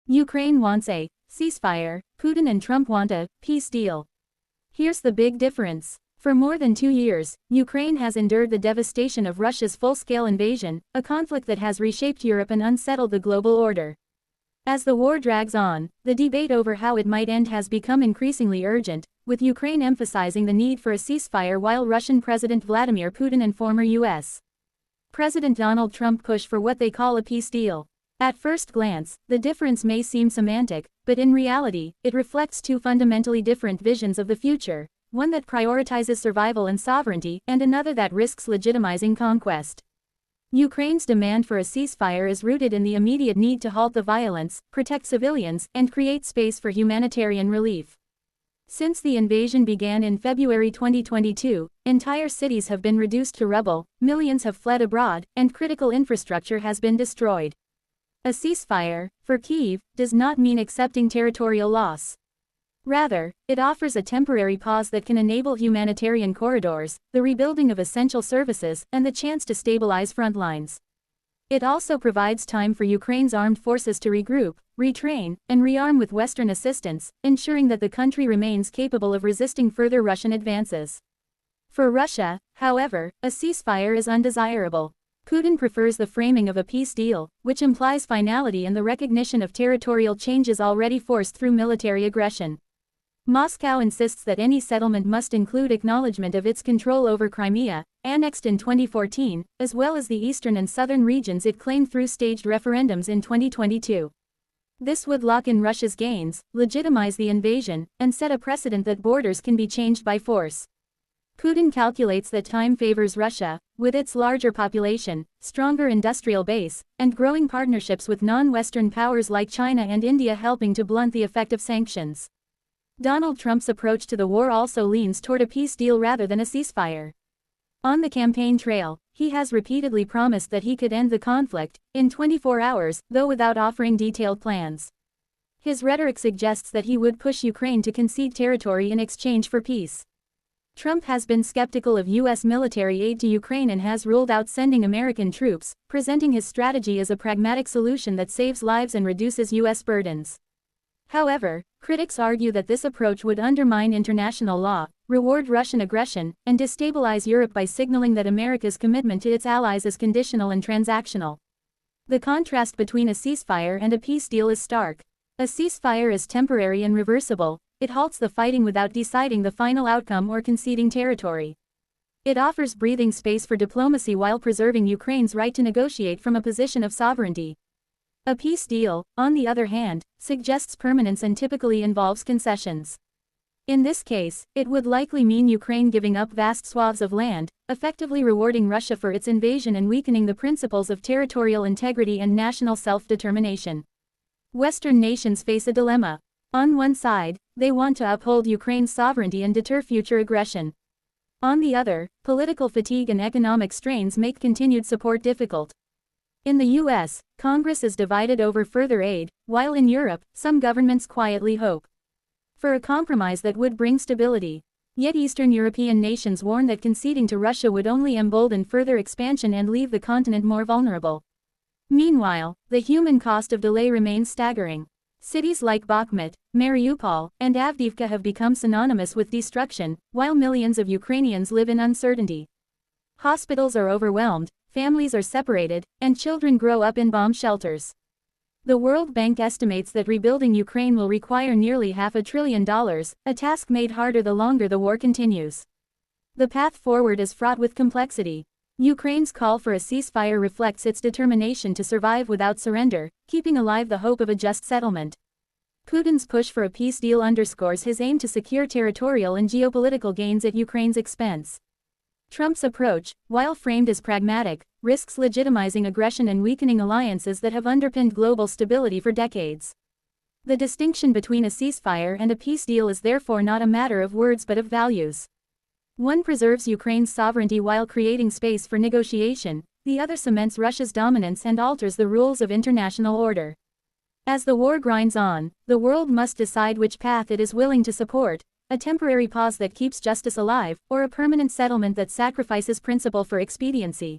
Ukraine wants a ceasefire, Putin and Trump want a peace deal. Here's the big difference. For more than 2 years, Ukraine has endured the devastation of Russia's full-scale invasion, a conflict that has reshaped Europe and unsettled the global order. As the war drags on, the debate over how it might end has become increasingly urgent, with Ukraine emphasizing the need for a ceasefire while Russian President Vladimir Putin and former U.S. President Donald Trump push for what they call a peace deal. At first glance, the difference may seem semantic, but in reality, it reflects two fundamentally different visions of the future, one that prioritizes survival and sovereignty, and another that risks legitimizing conquest. Ukraine's demand for a ceasefire is rooted in the immediate need to halt the violence, protect civilians, and create space for humanitarian relief. Since the invasion began in February 2022, entire cities have been reduced to rubble, millions have fled abroad, and critical infrastructure has been destroyed. A ceasefire, for Kyiv, does not mean accepting territorial loss. Rather, it offers a temporary pause that can enable humanitarian corridors, the rebuilding of essential services, and the chance to stabilize front lines. It also provides time for Ukraine's armed forces to regroup, retrain, and rearm with Western assistance, ensuring that the country remains capable of resisting further Russian advances. For Russia, however, a ceasefire is undesirable. Putin prefers the framing of a peace deal, which implies finality and the recognition of territorial changes already forced through military aggression. Moscow insists that any settlement must include acknowledgement of its control over Crimea, annexed in 2014, as well as the eastern and southern regions it claimed through staged referendums in 2022. This would lock in Russia's gains, legitimize the invasion, and set a precedent that borders can be changed by force. Putin calculates that time favors Russia, with its larger population, stronger industrial base, and growing partnerships with non-Western powers like China and India helping to blunt the effect of sanctions. Donald Trump's approach to the war also leans toward a peace deal rather than a ceasefire. On the campaign trail, he has repeatedly promised that he could end the conflict in 24 hours, though without offering detailed plans. His rhetoric suggests that he would push Ukraine to concede territory in exchange for peace. Trump has been skeptical of U.S. military aid to Ukraine and has ruled out sending American troops, presenting his strategy as a pragmatic solution that saves lives and reduces U.S. burdens. However, critics argue that this approach would undermine international law, reward Russian aggression, and destabilize Europe by signaling that America's commitment to its allies is conditional and transactional. The contrast between a ceasefire and a peace deal is stark. A ceasefire is temporary and reversible. It halts the fighting without deciding the final outcome or conceding territory. It offers breathing space for diplomacy while preserving Ukraine's right to negotiate from a position of sovereignty. A peace deal, on the other hand, suggests permanence and typically involves concessions. In this case, it would likely mean Ukraine giving up vast swaths of land, effectively rewarding Russia for its invasion and weakening the principles of territorial integrity and national self-determination. Western nations face a dilemma. On one side, they want to uphold Ukraine's sovereignty and deter future aggression. On the other, political fatigue and economic strains make continued support difficult. In the U.S., Congress is divided over further aid, while in Europe, some governments quietly hope for a compromise that would bring stability. Yet Eastern European nations warn that conceding to Russia would only embolden further expansion and leave the continent more vulnerable. Meanwhile, the human cost of delay remains staggering. Cities like Bakhmut, Mariupol, and Avdiivka have become synonymous with destruction, while millions of Ukrainians live in uncertainty. Hospitals are overwhelmed, families are separated, and children grow up in bomb shelters. The World Bank estimates that rebuilding Ukraine will require nearly $500 billion, a task made harder the longer the war continues. The path forward is fraught with complexity. Ukraine's call for a ceasefire reflects its determination to survive without surrender, keeping alive the hope of a just settlement. Putin's push for a peace deal underscores his aim to secure territorial and geopolitical gains at Ukraine's expense. Trump's approach, while framed as pragmatic, risks legitimizing aggression and weakening alliances that have underpinned global stability for decades. The distinction between a ceasefire and a peace deal is therefore not a matter of words but of values. One preserves Ukraine's sovereignty while creating space for negotiation, the other cements Russia's dominance and alters the rules of international order. As the war grinds on, the world must decide which path it is willing to support, a temporary pause that keeps justice alive, or a permanent settlement that sacrifices principle for expediency.